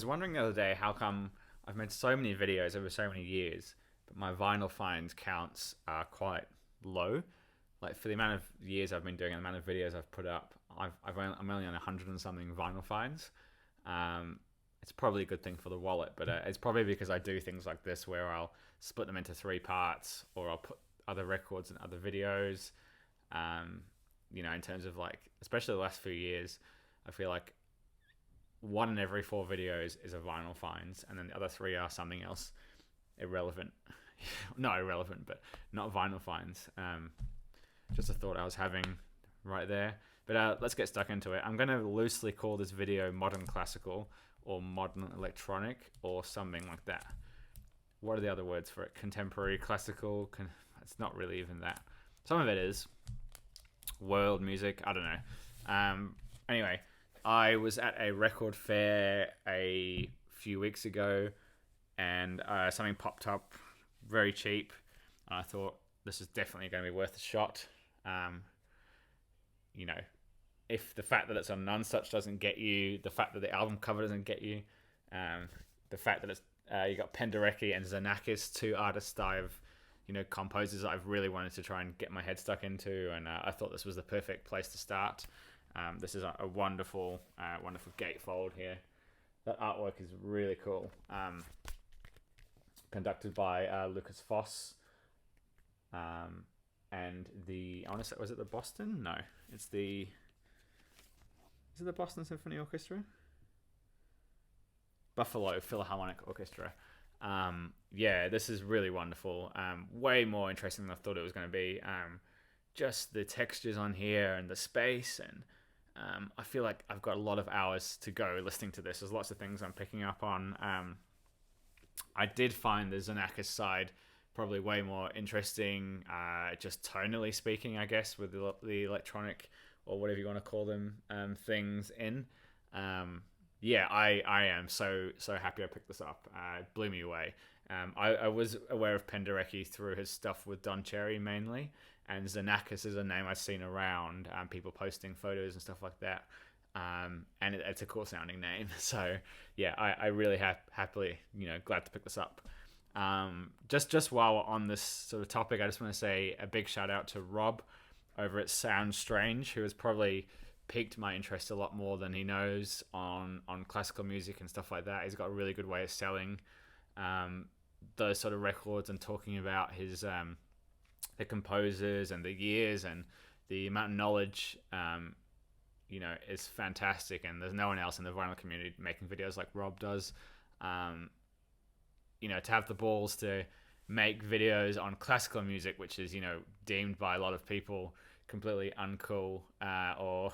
wondering the other day how come I've made so many videos over so many years, but my vinyl finds counts are quite low. Like for the amount of years I've been doing and the amount of videos I've put up, I'm only on 100 and something vinyl finds. Um, it's probably a good thing for the wallet, but it's probably because I do things like this where I'll split them into three parts, or I'll put other records and other videos. Um, in terms of like, especially the last few years, I feel like one in every four videos is a vinyl finds, and then the other three are something else irrelevant. Not irrelevant, but not vinyl finds. Just a thought I was having right there. But let's get stuck into it. I'm going to loosely call this video Modern Classical or Modern Electronic or something like that. What are the other words for it? Contemporary Classical? It's not really even that. Some of it is. World music? I don't know. Anyway, I was at a record fair a few weeks ago, and something popped up very cheap. And I thought, this is definitely going to be worth a shot. You know, if the fact that it's on None Such doesn't get you, the fact that the album cover doesn't get you, the fact that it's you got Penderecki and Xenakis, two artists that I've, composers that I've really wanted to try and get my head stuck into, and I thought this was the perfect place to start. This is a wonderful, wonderful gatefold here. That artwork is really cool. Conducted by Lucas Foss. And I want to say, was it the Boston? No, is it the Boston Symphony Orchestra? Buffalo Philharmonic Orchestra. This is really wonderful. Way more interesting than I thought it was going to be. Just the textures on here and the space, and I feel like I've got a lot of hours to go listening to this. There's lots of things I'm picking up on. I did find the Xenakis side probably way more interesting, just tonally speaking, I guess, with the electronic, or whatever you want to call them, things in. I am so happy I picked this up. It blew me away. I was aware of Penderecki through his stuff with Don Cherry mainly, and Xenakis is a name I've seen around, people posting photos and stuff like that. And it's a cool sounding name. So yeah, I really happily, glad to pick this up. Just while we're on this sort of topic, I just want to say a big shout out to Rob over at Sound Strange, who has probably piqued my interest a lot more than he knows on classical music and stuff like that. He's got a really good way of selling those sort of records and talking about his the composers and the years and the amount of knowledge is fantastic, and there's no one else in the vinyl community making videos like Rob does. To have the balls to make videos on classical music, which is, deemed by a lot of people completely uncool, or,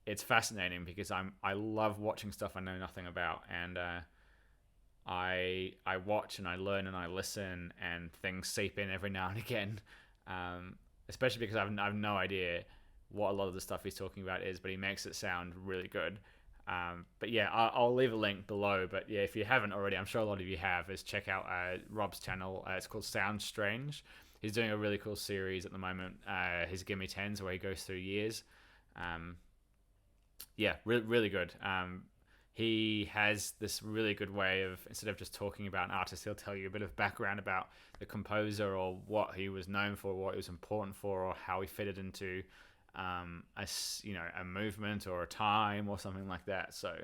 it's fascinating because I love watching stuff I know nothing about, and I watch and I learn and I listen, and things seep in every now and again, especially because I have no idea what a lot of the stuff he's talking about is, but he makes it sound really good. But yeah, I'll leave a link below. But yeah, if you haven't already, I'm sure a lot of you have, is check out Rob's channel. It's called Sound Strange. He's doing a really cool series at the moment, his Gimme Tens, where he goes through years. Really good. He has this really good way of, instead of just talking about an artist, he'll tell you a bit of background about the composer, or what he was known for, what he was important for, or how he fitted into a movement or a time or something like that. So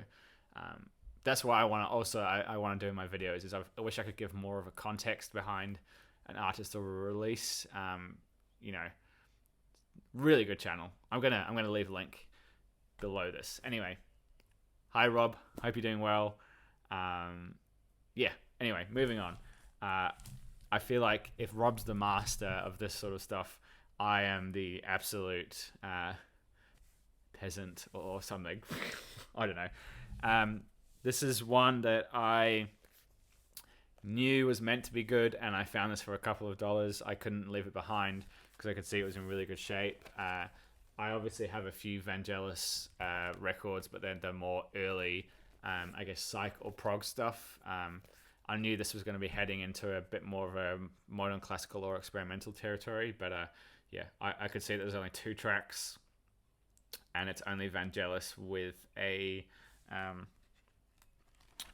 that's why I want to do in my videos, is I wish I could give more of a context behind an artist or a release. Really good channel. I'm gonna leave a link below this. Anyway, hi Rob, hope you're doing well. Anyway, moving on. I feel like if Rob's the master of this sort of stuff, I am the absolute peasant or something. I don't know. This is one that I knew was meant to be good, and I found this for a couple of dollars. I couldn't leave it behind because I could see it was in really good shape. I obviously have a few Vangelis records, but they're the more early, psych or prog stuff. I knew this was going to be heading into a bit more of a modern classical or experimental territory, but I could see that there's only 2 tracks, and it's only Vangelis with a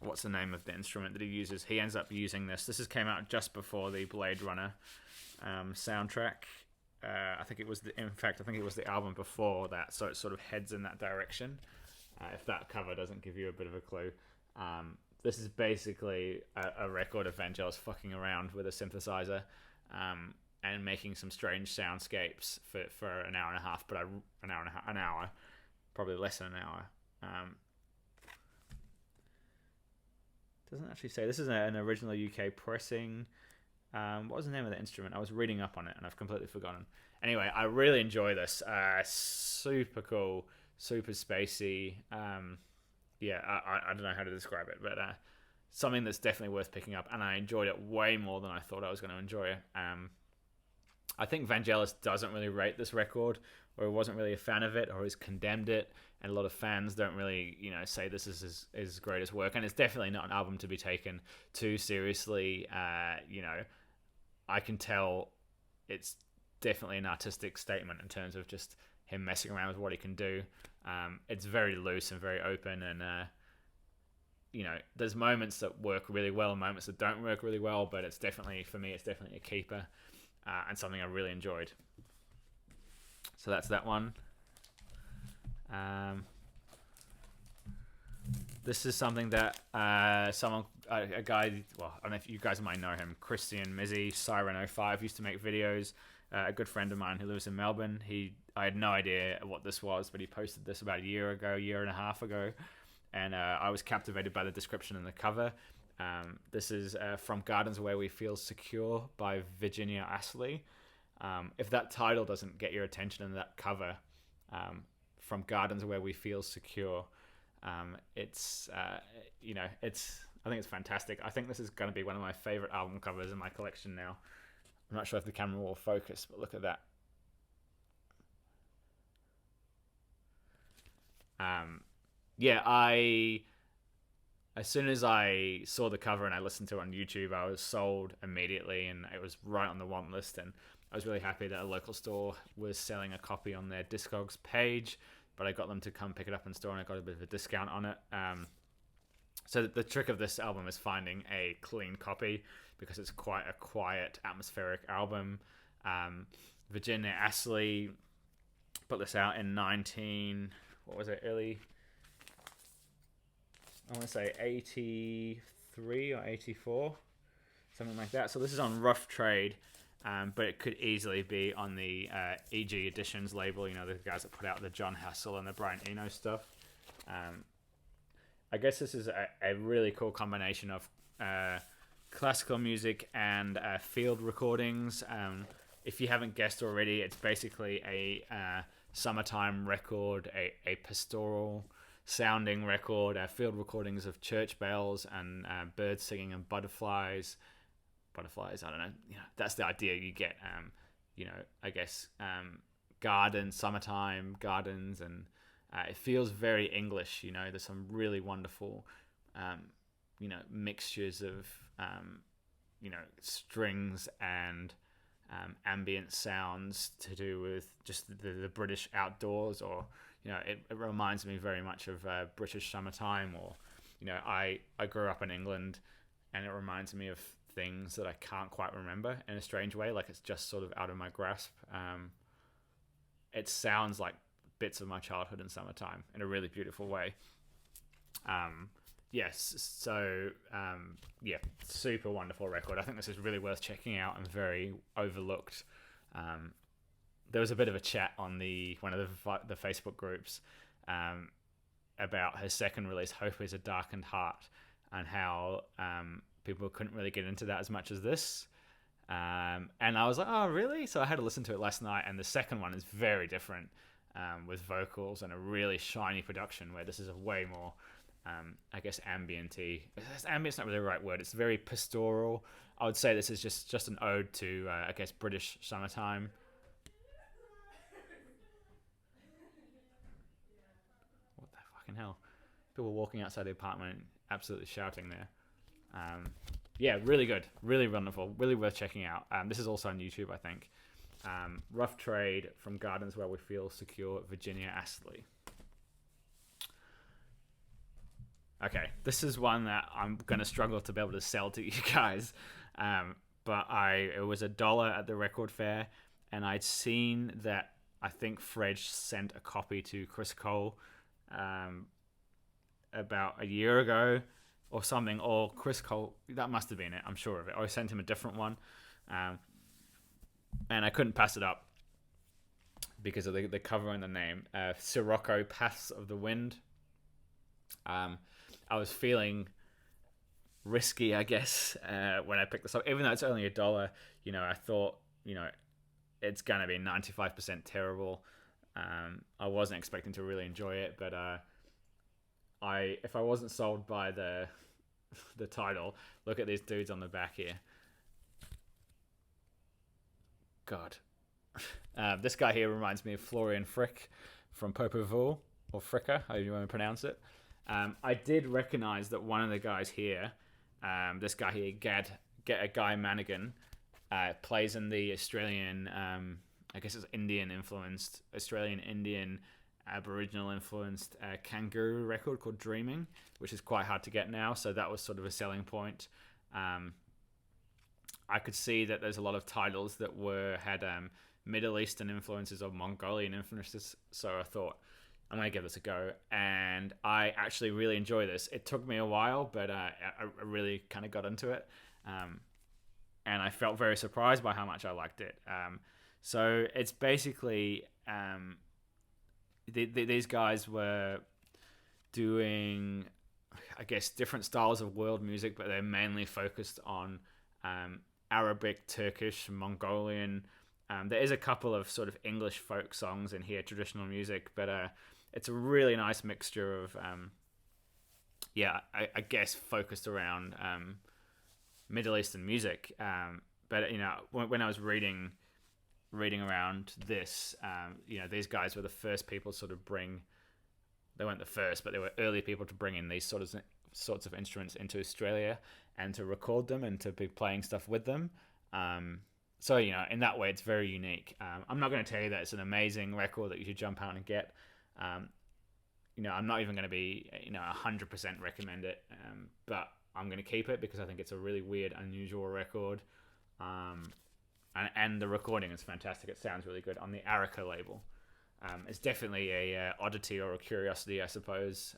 what's the name of the instrument that he uses? He ends up using this. This came out just before the Blade Runner soundtrack. I think it was the album before that, so it sort of heads in that direction. If that cover doesn't give you a bit of a clue, this is basically a record of Vangelis fucking around with a synthesizer and making some strange soundscapes for an hour and a half, but an hour, probably less than an hour. Doesn't actually say. This is an original UK pressing. What was the name of the instrument? I was reading up on it and I've completely forgotten. Anyway, I really enjoy this. Super cool, super spacey. I don't know how to describe it, but something that's definitely worth picking up, and I enjoyed it way more than I thought I was going to enjoy it. I think Vangelis doesn't really rate this record, or wasn't really a fan of it, or has condemned it, and a lot of fans don't really, say this is his greatest work, and it's definitely not an album to be taken too seriously. I can tell it's definitely an artistic statement in terms of just him messing around with what he can do. It's very loose and very open, and there's moments that work really well and moments that don't work really well, but it's definitely, for me, it's definitely a keeper, and something I really enjoyed. So that's that one. This is something that a guy, well, I don't know if you guys might know him, Christian Mizzy, Siren05, used to make videos. A good friend of mine who lives in Melbourne. I had no idea what this was, but he posted this about a year and a half ago, and I was captivated by the description and the cover. This is From Gardens Where We Feel Secure by Virginia Astley. If that title doesn't get your attention in that cover, From Gardens Where We Feel Secure, I think it's fantastic. I think this is going to be one of my favorite album covers in my collection now. I'm not sure if the camera will focus, but look at that. As soon as I saw the cover and I listened to it on YouTube, I was sold immediately, and it was right on the want list, and I was really happy that a local store was selling a copy on their Discogs page, but I got them to come pick it up in store, and I got a bit of a discount on it. So the trick of this album is finding a clean copy, because it's quite a quiet, atmospheric album. Virginia Astley put this out in early, I want to say 83 or 84, something like that. So this is on Rough Trade, but it could easily be on the EG Editions label, the guys that put out the John Hassell and the Brian Eno stuff. I guess this is a really cool combination of classical music and field recordings. If you haven't guessed already, it's basically a summertime record, a pastoral sounding record, field recordings of church bells and birds singing and butterflies. I don't know. That's the idea you get. I guess summertime gardens, and it feels very English. There's some really wonderful, mixtures of, strings and ambient sounds to do with just the British outdoors, or it reminds me very much of British summertime, or I grew up in England, and it reminds me of things that I can't quite remember in a strange way, like it's just sort of out of my grasp. It sounds like bits of my childhood in summertime in a really beautiful way. Super wonderful record. I think this is really worth checking out and very overlooked. There was a bit of a chat on one of the Facebook groups about her second release, Hope is a Darkened Heart, and how people couldn't really get into that as much as this. And I was like, oh, really? So I had to listen to it last night, and the second one is very different, with vocals and a really shiny production, where this is a way more, I guess, ambient-y. Ambient's not really the right word. It's very pastoral. I would say this is just an ode to, I guess, British summertime. What the fucking hell? People walking outside the apartment, absolutely shouting there. Really good, really wonderful, really worth checking out. This is also on YouTube, I think. Rough Trade, From Gardens Where We Feel Secure, Virginia Astley. Okay, this is one that I'm gonna struggle to be able to sell to you guys. But it was $1 at the record fair, and I'd seen that I think Fred sent a copy to Chris Cole about a year ago or something, or Chris Cole, that must have been it, I'm sure of it. Or I sent him a different one, and I couldn't pass it up because of the cover and the name. Sirocco Paths of the Wind. I was feeling risky, I guess, when I picked this up. Even though it's only $1, I thought, it's going to be 95% terrible. I wasn't expecting to really enjoy it, but if I wasn't sold by the title, look at these dudes on the back here. God. This guy here reminds me of Florian Frick from Popeville, or Fricker, however you want to pronounce it. I did recognize that one of the guys here, this guy here, Guy Manigan, plays in the Australian, I guess it's Indian-influenced, Australian-Indian, Aboriginal-influenced kangaroo record called Dreaming, which is quite hard to get now, so that was sort of a selling point. I could see that there's a lot of titles that had Middle Eastern influences or Mongolian influences, so I thought, I'm going to give this a go, and I actually really enjoy this. It took me a while, but I really kind of got into it, and I felt very surprised by how much I liked it. So it's basically, these guys were doing, I guess, different styles of world music, but they're mainly focused on Arabic, Turkish, Mongolian. There is a couple of sort of English folk songs in here, traditional music, but it's a really nice mixture of, I guess focused around Middle Eastern music. But when I was reading around this, these guys were the first people to sort of they weren't the first, but they were early people to bring in these sorts of instruments into Australia and to record them and to be playing stuff with them. So, in that way, it's very unique. I'm not going to tell you that it's an amazing record that you should jump out and get. I'm not even going to be, 100% recommend it. But I'm going to keep it because I think it's a really weird, unusual record. And the recording is fantastic. It sounds really good on the Arica label. It's definitely a oddity or a curiosity, I suppose.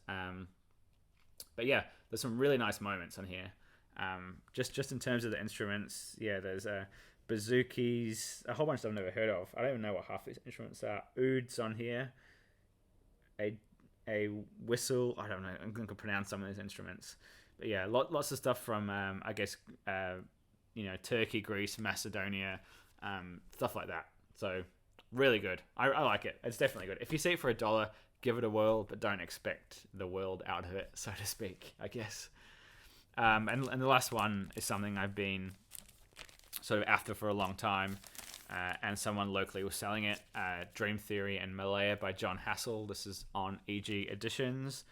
But yeah, there's some really nice moments on here. Just in terms of the instruments, there's bazookies, a whole bunch that I've never heard of. I don't even know what half these instruments are. Ouds on here, a whistle. I don't know. I'm going to pronounce some of these instruments, but yeah, lots of stuff from I guess Turkey, Greece, Macedonia, stuff like that. So really good. I like it. It's definitely good. If you see it for $1, give it a whirl, but don't expect the world out of it, so to speak, I guess. And the last one is something I've been sort of after for a long time, and someone locally was selling it. Dream Theory and Malaya by John Hassell. This is on EG Editions.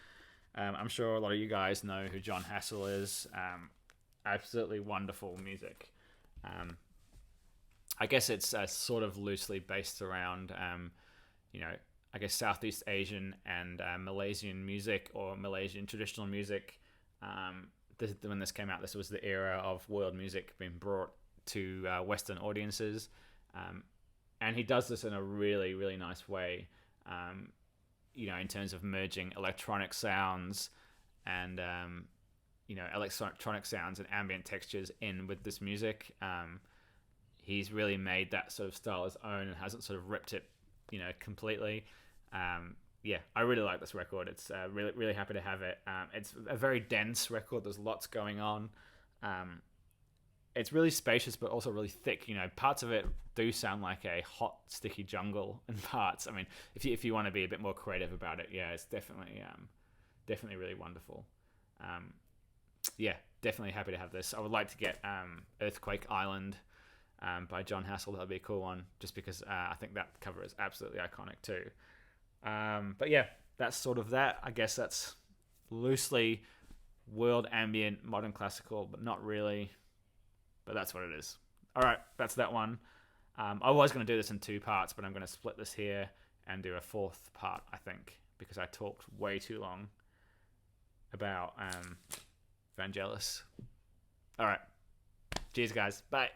I'm sure a lot of you guys know who John Hassell is. Absolutely wonderful music. I guess it's sort of loosely based around, I guess Southeast Asian and Malaysian music or Malaysian traditional music. When this came out, this was the era of world music being brought to Western audiences. And he does this in a really, really nice way, in terms of merging electronic sounds and, electronic sounds and ambient textures in with this music. He's really made that sort of style his own and hasn't sort of ripped it, completely. I really like this record. It's really, really happy to have it. It's a very dense record. There's lots going on. It's really spacious, but also really thick. Parts of it do sound like a hot, sticky jungle in parts. I mean, if you want to be a bit more creative about it, it's definitely really wonderful. Definitely happy to have this. I would like to get Earthquake Island by John Hassell. That would be a cool one, just because I think that cover is absolutely iconic too. But yeah, that's sort of that. I guess that's loosely world ambient, modern classical, but not really. But that's what it is. All right, that's that one. I was going to do this in 2 parts, but I'm going to split this here and do a 4th part, I think, because I talked way too long. about Vangelis. All right. Cheers, guys. Bye.